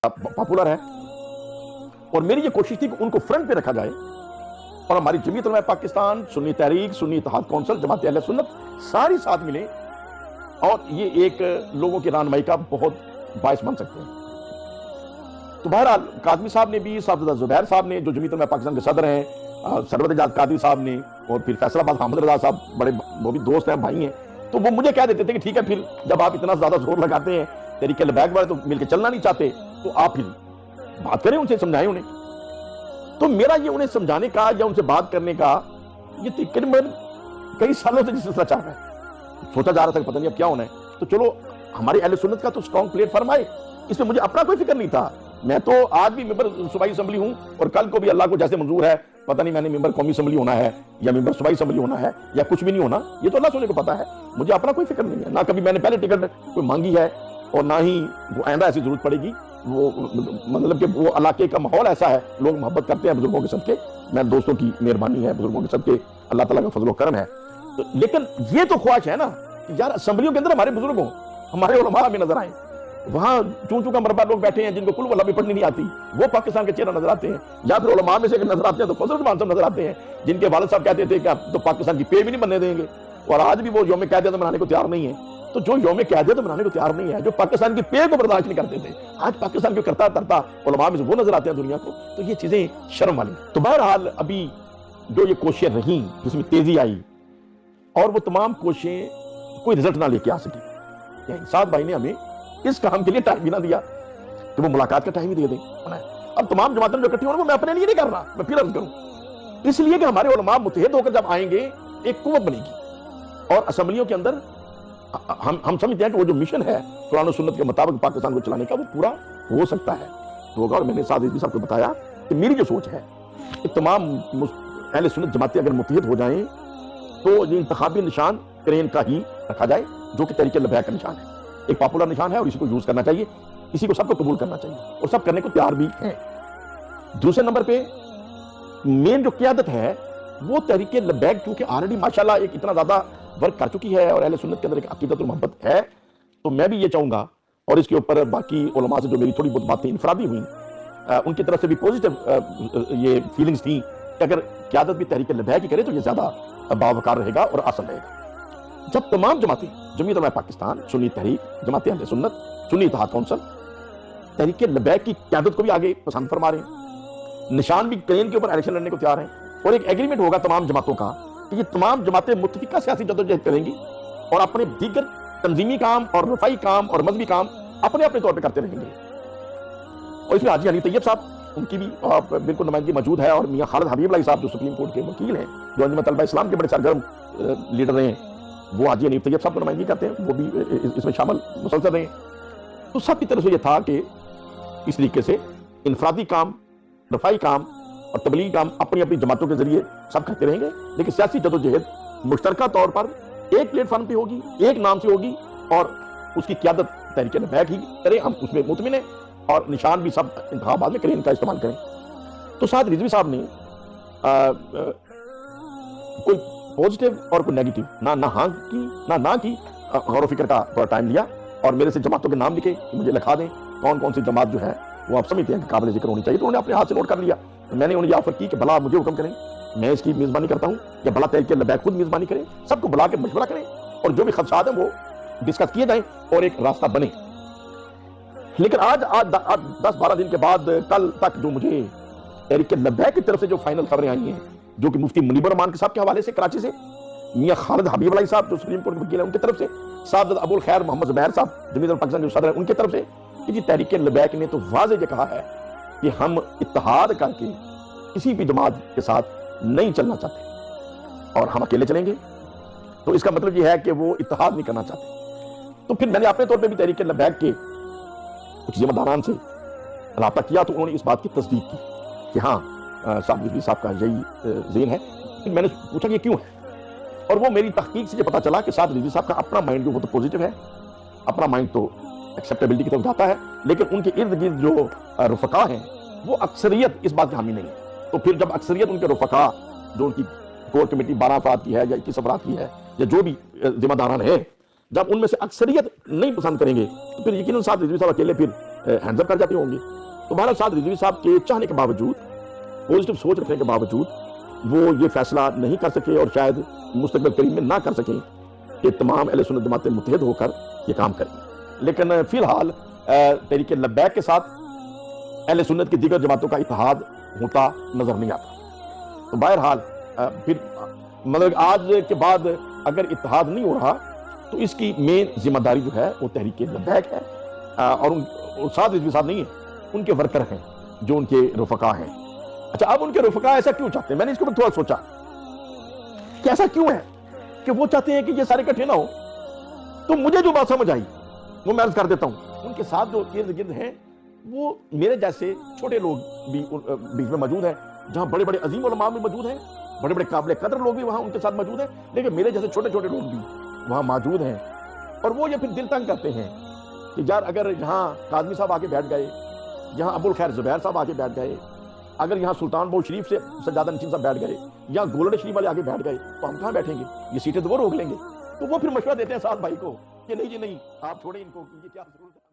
Popular है और मेरी ये कोशिश थी कि उनको फ्रंट पे रखा जाए और हमारी जमीयत उलमा पाकिस्तान, सुन्नी तहरीक, सुन्नी इत्तेहाद काउंसिल, जमात अहले सुन्नत सारी साथ मिले और ये एक लोगों की रहनुमाई का बहुत बायस बन सकते हैं। तो बहरहाल कादमी साहब ने भी, साहब जुबैर साहब ने जो जमीयत उलमा पाकिस्तान के सदर हैं, सरवत एजाज कादरी साहब ने, और फिर फैसलाबाद हामिद रजा साहब, बड़े वो भी दोस्त हैं, भाई हैं, तो वो मुझे कह देते थे कि ठीक है, फिर जब आप इतना ज्यादा जोर लगाते हैं, तहरीक लबैक वाले तो मिलकर चलना नहीं चाहते, तो आप फिर बात करें उनसे, समझाएं उन्हें। तो मेरा ये उन्हें समझाने का या उनसे बात करने का ये तकरीबन कई सालों से सिलसिला चल रहा है। सोचा जा रहा था कि पता नहीं अब क्या होना है, तो चलो हमारे अहले सुन्नत का तो स्ट्रॉन्ग प्लेटफॉर्म आए, इसमें मुझे अपना कोई फिक्र नहीं था। मैं तो आज भी मेंबर सूबाई असेंबली हूं और कल को भी अल्लाह को जैसे मंजूर है, पता नहीं मैंने मेंबर कौमी असेंबली होना है या मेंबर सूबाई असेंबली होना है या कुछ भी नहीं होना, ये तो अल्लाह सुनने को पता है। मुझे अपना कोई फिक्र नहीं है, ना कभी मैंने पहले टिकट कोई मांगी है और ना ही वो आइंदा ऐसी जरूरत पड़ेगी। वो मतलब कि वो इलाके का माहौल ऐसा है, लोग मोहब्बत करते हैं बुजुर्गों के सबके, मैं दोस्तों की मेहरबानी है, बुजुर्गों के सबके अल्लाह ताला का फजल करम है। तो लेकिन ये तो ख्वाहिश है ना कि यार असेंबलियों के अंदर हमारे बुजुर्ग हों, हमारे उलमा भी नजर आए। वहां चूं का मरबा लोग बैठे हैं जिनको कुल वल्लाह भी पढ़नी नहीं आती, वो पाकिस्तान के चेहरा नजर आते हैं, या फिर उलमा में से नजर आते हैं तो फजल रहमान साहब नजर आते हैं, जिनके वालिद साहब कहते थे कि आप तो पाकिस्तान की पे भी नहीं बनने देंगे, और आज भी वो यौम क़यादत मनाने को तैयार नहीं है। तो जो यौम क़यादत मनाने को तैयार नहीं है, जो पाकिस्तान की पे को बर्दाश्त नहीं करते थे, आज पाकिस्तान को करता तरता उलमा में से वो नजर आते हैं दुनिया को, तो ये चीजें शर्म वाली। तो बहरहाल अभी जो ये कोशिशें रही जिसमें तेजी आई और वो तमाम कोशिशें कोई रिजल्ट ना लेके आ सकी, इंसाफ भाई ने हमें इस काम के लिए टाइम भी ना दिया कि वो मुलाकात का टाइम ही दे दें। अब तमाम जमातें जो इकट्ठी होंगी, मैं अपने लिए नहीं कर रहा, मैं फिर अर्ज करूं, इसलिए कि हमारे उलमा मुत्तहिद होकर जब आएंगे एक कुव्वत बनेगी और असेंबलियों के अंदर हम समझते हैं कि वो जो मिशन है कुरान और सुन्नत के मुताबिक पाकिस्तान को चलाने का, वो पूरा हो सकता है, तो होगा। और मैंने साथ ही साहब को बताया कि मेरी जो सोच है कि तमाम अहले सुन्नत जमातें अगर मुत्तहिद हो जाएं तो ये इंतखाबी निशान क्रेन का ही रखा जाए, जो कि तहरीक लबैक का निशान है, एक पॉपुलर निशान है और इसी को यूज करना चाहिए, इसी को सबको कबूल करना चाहिए और सब करने को तैयार भी हैं। दूसरे नंबर पे मेन जो क़यादत है वो तहरीक लबैक, चूंकि ऑलरेडी माशाल्लाह एक इतना ज्यादा वर्क कर चुकी है और अहले सुन्नत के अंदर एक अकीदत और मोहब्बत है, तो मैं भी ये चाहूंगा और इसके ऊपर बाकी उलमा से जो मेरी थोड़ी बहुत बातें इनफरादी हुई, उनकी तरफ से भी पॉजिटिव ये फीलिंग्स थी कि अगर क़यादत भी तहरीक लबैक ही करे तो ये ज्यादा बावकार रहेगा और आसान रहेगा। जब तमाम जमातें, जमीयत उलमा पाकिस्तान, सुन्नी तहरीक, जमात अहले सुन्नत, सुन्नी इत्तेहाद काउंसिल तहरीक लबैक की क़यादत को भी आगे पसंद फरमा रहे हैं, निशान भी क्रेन के ऊपर इलेक्शन लड़ने को तैयार हैं, और एक एग्रीमेंट होगा तमाम जमातों का कि ये तमाम जमातें मुत्तफिका सियासी जद्दोजहद करेंगी और अपने दीगर तंजीमी काम और रफाई काम और मजहबी काम अपने अपने तौर पर करते रहेंगे। और इसमें हाजी हनी तैयब साहब, उनकी भी बिल्कुल नुमाइंदगी मौजूद है, और मियां खालिद हबीब लाई साहब जो सुप्रीम कोर्ट के वकील हैं, जो अंजुमन तलबा इस्लाम के बड़े सरगर्म लीडर रहे हैं, वो हाजी हनीफ तैयब साहब को नुमाइंदगी करते हैं, वो भी इसमें शामिल मुसलसल रहे हैं। तो सब की तरफ से ये था कि इस तरीके से इनफरादी काम, रफाई काम और तबलीगी काम अपनी अपनी जमातों के जरिए सब करते रहेंगे, लेकिन सियासी जदोजहद मुश्तरका तौर पर एक प्लेटफॉर्म पे होगी, एक नाम से होगी और उसकी क़यादत तहरीक लबैक ही करें, हम उसमें मुतमिन हैं, और निशान भी सब इंतखाबात में करें, इनका इस्तेमाल करें। तो साथ रिजवी साहब ने कोई पॉजिटिव और कोई नेगेटिव ना हाँ की ना की गौर फिक्र का थोड़ा टाइम लिया और मेरे से जमातों के नाम लिखे, मुझे लिखा दें कौन कौन सी जमात जो है वो आप समझते हैं कि काबिल जिक्र होनी चाहिए, तो उन्होंने अपने हाथ से नोट कर लिया। तो मैंने उन्हें ऑफर की कि भला मुझे हुक्म करें, मैं इसकी मेजबानी करता हूं, या भला तहरीक लबैक खुद मेजबानी करें, सबको बुला के मशवरा करें और जो भी खदशात हैं वो डिस्कस किए जाएं और एक रास्ता बने। लेकिन आज 10-12 दिन के बाद कल तक जो मुझे तहरीक लबैक की तरफ से जो फाइनल खबरें आई हैं, जो कि मुफ्ती मुनीबर रहमान साहब के हवाले से कराची से, मियां खालिद हबीब लाई साहब जो सुप्रीम कोर्ट के वकील हैं उनकी तरफ से, साहब अबुल खैर मोहम्मद जुबैर साहब जमीयत उलमा पाकिस्तान जो सदर हैं उनकी तरफ से, कि जी तहरीक लबैक ने तो वाज़ेह कहा है कि हम इत्तेहाद करके किसी भी जमात के साथ नहीं चलना चाहते और हम अकेले चलेंगे। तो इसका मतलब यह है कि वो इत्तेहाद नहीं करना चाहते। तो फिर मैंने अपने तौर पे भी तहरीक लबैक के कुछ जिम्मेदारान से रब्ता किया, तो उन्होंने इस बात की तस्दीक की कि हाँ साहब रिजवी साहब का यही ज़ेन है। फिर मैंने पूछा कि क्यों है, और वो मेरी तहकीक से ये पता चला कि साहब रिजवी साहब का अपना माइंड जो वो तो पॉजिटिव है, अपना माइंड तो एक्सेप्टेबिलिटी की तरफ जाता है, लेकिन उनके इर्द गिर्द जो रुफका हैं वो अक्सरियत इस बात की हामी नहीं है। तो फिर जब अक्सरियत उनके रुफका जो उनकी कोर कमेटी 12 अफराद की है या 21 अफराद की है या जो भी जिम्मेदारान है, जब उनमें से अक्सरियत नहीं पसंद करेंगे तो फिर यकीनन साहब रिजवी साहब अकेले फिर ہینڈز اپ کر جاتے ہوں گے. تو بہرحال سعد رضوی صاحب کے چاہنے کے باوجود، پوزیٹو سوچ رکھنے کے باوجود وہ یہ فیصلہ نہیں کر سکے اور شاید مستقبل قریب میں نہ کر سکیں کہ تمام اہل سنت جماعتیں متحد ہو کر یہ کام کریں. لیکن فی الحال تحریک لبیک کے ساتھ اہل سنت کی دیگر جماعتوں کا اتحاد ہوتا نظر نہیں آتا. تو بہرحال پھر مطلب آج کے بعد اگر اتحاد نہیں ہو رہا تو اس کی مین ذمہ داری جو ہے وہ تحریک لبیک ہے، اور سعد رضوی صاحب نہیں ہیں، ان کے ورکر ہیں جو ان کے رفقا ہیں. اچھا، اب ان کے رفقا ایسا کیوں چاہتے ہیں؟ میں نے اس کے اوپر تھوڑا سوچا کہ ایسا کیوں ہے کہ وہ چاہتے ہیں کہ یہ سارے اکٹھے نہ ہو. تو مجھے جو بات سمجھ آئی وہ میں عرض کر دیتا ہوں. ان کے ساتھ جو ارد گرد ہیں وہ میرے جیسے چھوٹے لوگ بھی بیچ میں موجود ہیں، جہاں بڑے بڑے عظیم علماء بھی موجود ہیں، بڑے بڑے قابل قدر لوگ بھی وہاں ان کے ساتھ موجود ہیں، لیکن میرے جیسے چھوٹے چھوٹے لوگ بھی وہاں موجود ہیں. اور وہ یہ پھر دل تنگ کرتے ہیں کہ یار اگر یہاں کاظمی صاحب آگے بیٹھ گئے، یہاں ابو الخیر زبیر صاحب آگے بیٹھ گئے، اگر یہاں سلطان بہو شریف سے سجادہ نشین صاحب بیٹھ گئے، یا گولڑ شریف والے آگے بیٹھ گئے، تو ہم کہاں بیٹھیں گے؟ یہ سیٹیں تو وہ روک لیں گے. تو وہ پھر مشورہ دیتے ہیں سعد بھائی کو کہ نہیں جی نہیں، آپ چھوڑیں ان کو، یہ کیا ضرورت ہے.